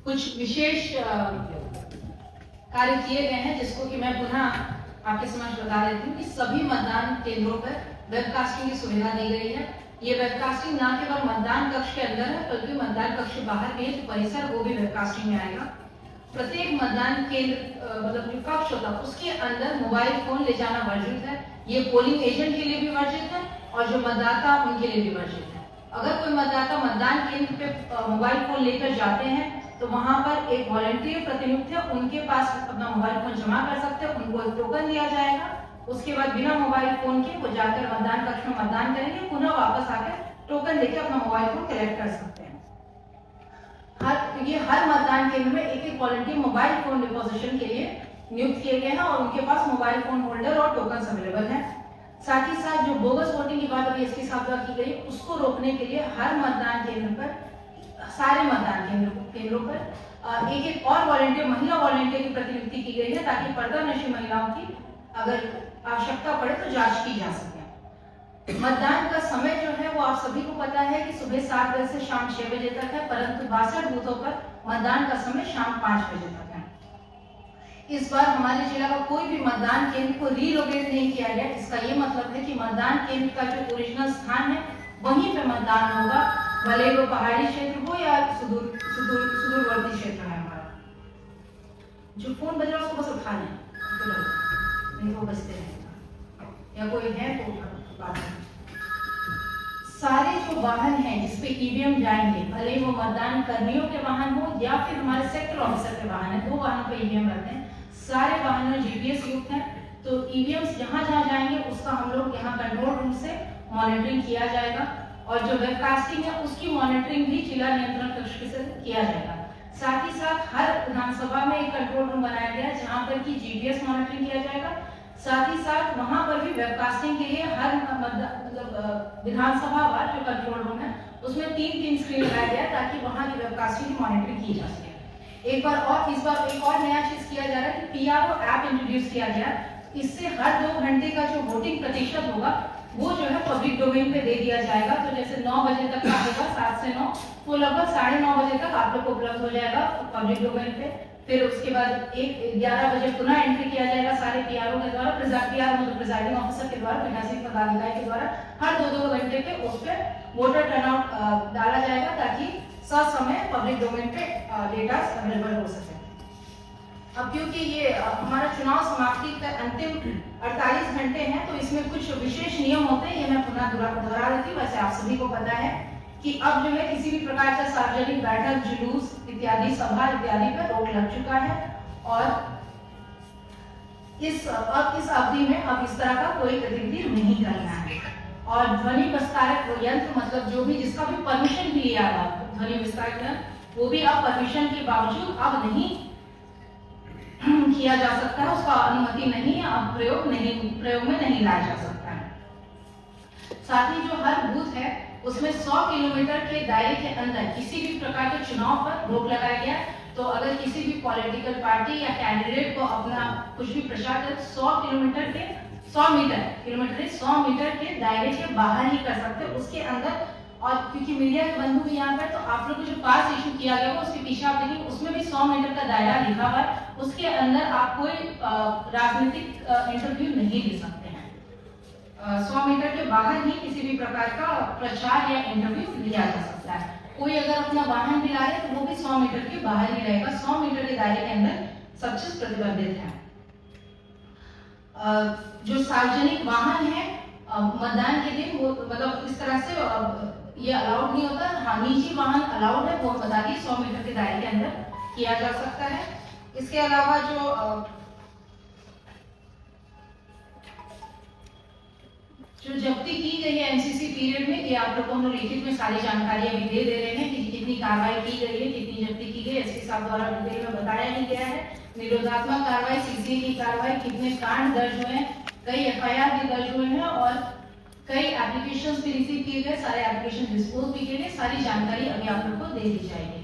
कुछ विशेष कार्य किए गए हैं, जिसको कि मैं पुनः आपके समक्ष बता देती हूँ कि सभी मतदान केंद्रों पर वेबकास्टिंग की सुविधा दी गई है। ये वेबकास्टिंग न केवल मतदान कक्ष के अंदर है, बल्कि मतदान कक्ष के बाहर भी है, जो परिसर वो भी वेबकास्टिंग में आएगा। प्रत्येक मतदान केंद्र मतलब जो कक्ष होता है उसके अंदर मोबाइल फोन ले जाना वर्जित है। ये पोलिंग एजेंट के लिए भी वर्जित है और जो मतदाता उनके लिए भी वर्जित है। अगर कोई मतदाता मतदान केंद्र पे मोबाइल फोन लेकर जाते हैं तो वहां पर एक वॉलंटियर प्रतिनियुक्त है, उनके पास अपना मोबाइल फोन जमा कर सकते हैं, उनको एक टोकन दिया जाएगा। उसके बाद बिना मोबाइल फोन के वो जाकर मतदान कक्ष में मतदान करेंगे, पुनः वापस आकर टोकन लेकर अपना मोबाइल फोन कलेक्ट कर सकते हैं। हर मतदान केंद्र में एक वॉलंटियर मोबाइल फोन डिपोजिशन के लिए नियुक्त किए गए हैं और उनके पास मोबाइल फोन होल्डर और टोकन अवेलेबल है। साथ ही साथ जो बोगस वोटिंग की बात अभी एसपी साहब द्वारा की गई, उसको रोकने के लिए हर मतदान केंद्र पर, सारे मतदान केंद्रों पर एक और वॉलंटियर, महिला वॉलंटियर की प्रतिनियुक्ति की गई है, ताकि पर्दा नशी महिलाओं की अगर आवश्यकता पड़े तो जांच की जा सके। मतदान का समय जो है वो आप सभी को पता है कि सुबह 7 बजे से शाम 6 बजे तक है, परंतु 62 बूथों पर मतदान का समय शाम 5 बजे तक है। इस बार हमारे जिला का कोई भी मतदान केंद्र को रीलोकेट नहीं किया गया। इसका ये मतलब है कि मतदान केंद्र का जो ओरिजिनल स्थान है वहीं पे मतदान होगा, भले वो पहाड़ी क्षेत्र हो या सुदूरवर्ती क्षेत्र है। हमारा जो फोन बज रहा है उसको बस उठा लें, नहीं वो बजते रहेगा, या कोई है तो बात है। सारे जो वाहन हैं जिसपे ईवीएम जाएंगे, भले वो मतदान कर्मियों के वाहन हो या फिर हमारे सेक्टर ऑफिसर के वाहन है, 2 वाहनों पे ईवीएम रहते हैं, सारे वाहन में जीपीएस युक्त है। तो ईवीएम जहां जहां जाएंगे उसका हम लोग यहाँ कंट्रोल रूम से मॉनिटरिंग किया जाएगा और जो वेबकास्टिंग है उसकी मॉनिटरिंग भी जिला नियंत्रण कक्ष से किया जाएगा। साथ ही साथ हर विधानसभा में एक कंट्रोल रूम बनाया गया है जहां पर की जीपीएस मॉनिटरिंग किया जाएगा। साथ ही साथ वहां पर भी वेबकास्टिंग के लिए हर विधानसभा वार जो कंट्रोल रूम है उसमें 3-3 स्क्रीन लगाया गया ताकि वहां की वेबकास्टिंग की मॉनिटरिंग की जा सके। इस बार एक और नया चीज किया जा रहा है कि पीआरओ ऐप इंट्रोड्यूस किया गया। इससे हर 2 घंटे का जो वोटिंग प्रतिशत होगा वो जो है पब्लिक डोमेन पे दे दिया जाएगा। तो जैसे 9 बजे तक का होगा, 7 से 9, वो लगभग 9:30 बजे तक आप लोग को उपलब्ध हो जाएगा पब्लिक डोमेन पे। फिर उसके बाद 11 बजे पुनः एंट्री किया जाएगा सारे पीआरओ के द्वारा, मतलब प्रिजाइडिंग ऑफिसर के द्वारा, पीठासीन पदाधिकारी के द्वारा हर 2-2 घंटे पे उस पर वोटर टर्नआउट डाला जाएगा ताकि ससमय पब्लिक डोमेन पे डेटा अवेलेबल हो सके। अब क्योंकि ये हमारा चुनाव समाप्ति का अंतिम 48 घंटे हैं तो इसमें कुछ विशेष नियम होते हैं, ये मैं पुनः दोहरा देती हूँ। वैसे आप सभी को पता है कि अब जो है किसी भी प्रकार का सार्वजनिक बैठक, जुलूस इत्यादि, सभा इत्यादि पर रोक लग चुका है और इस अवधि में अब इस तरह का कोई गतिविधि नहीं करना है। और ध्वनि विस्तारक यंत्र, मतलब जो भी जिसका भी परमिशन भी लिया था ध्वनि विस्तारक यंत्र, वो भी अब परमिशन के बावजूद अब नहीं किया जा सकता है, उसका अनुमति नहीं है, अब प्रयोग में नहीं लाया जा सकता है। साथ ही जो हर बूथ है उसमें 100 किलोमीटर के दायरे के अंदर किसी भी प्रकार के चुनाव पर रोक लगाया गया। तो अगर किसी भी पॉलिटिकल पार्टी या कैंडिडेट को अपना कुछ भी प्रचार कर 100 मीटर के दायरे के बाहर ही कर सकते हैं, उसके अंदर। और क्योंकि मीडिया के बंधु भी यहाँ पर, तो आप लोग को जो पास इशू किया गया उसके पीछे आप देखिए उसमें भी 100 मीटर का दायरा लिखा हुआ है, उसके अंदर आप कोई राजनीतिक इंटरव्यू नहीं ले सकते हैं। 100 मीटर के बाहर ही किसी भी प्रकार का प्रचार या इंटरव्यू लिया जा सकता है। कोई अगर अपना वाहन भी ला रहे तो वो भी 100 मीटर के बाहर ही रहेगा, 100 मीटर के दायरे के अंदर सब चीज प्रतिबंधित है। जो सार्वजनिक वाहन है मतदान के दिन वो मतलब इस तरह से ये अलाउड नहीं होता। हाँ, निजी वाहन अलाउड है, वो बता दिए 100 मीटर के दायरे के अंदर किया जा सकता है। इसके अलावा जो जब्ती की गई है एमसीसी पीरियड में, ये आप लोगों को लिखित में सारी जानकारी अभी दे रहे हैं कि कितनी कार्रवाई की गई है, कितनी जब्ती की गई है, एसपी साहब द्वारा डिटेल में बताया नहीं गया है। निरोधात्मक कार्रवाई, सीसीए की कार्रवाई, कितने कांड दर्ज हुए, कई एफआईआर भी दर्ज हुए हैं और कई एप्लीकेशंस भी रिसीव किए गए, सारे एप्लीकेशन डिस्पोज भी किए गए, सारी जानकारी अभी आप लोग को दे दी जाएगी।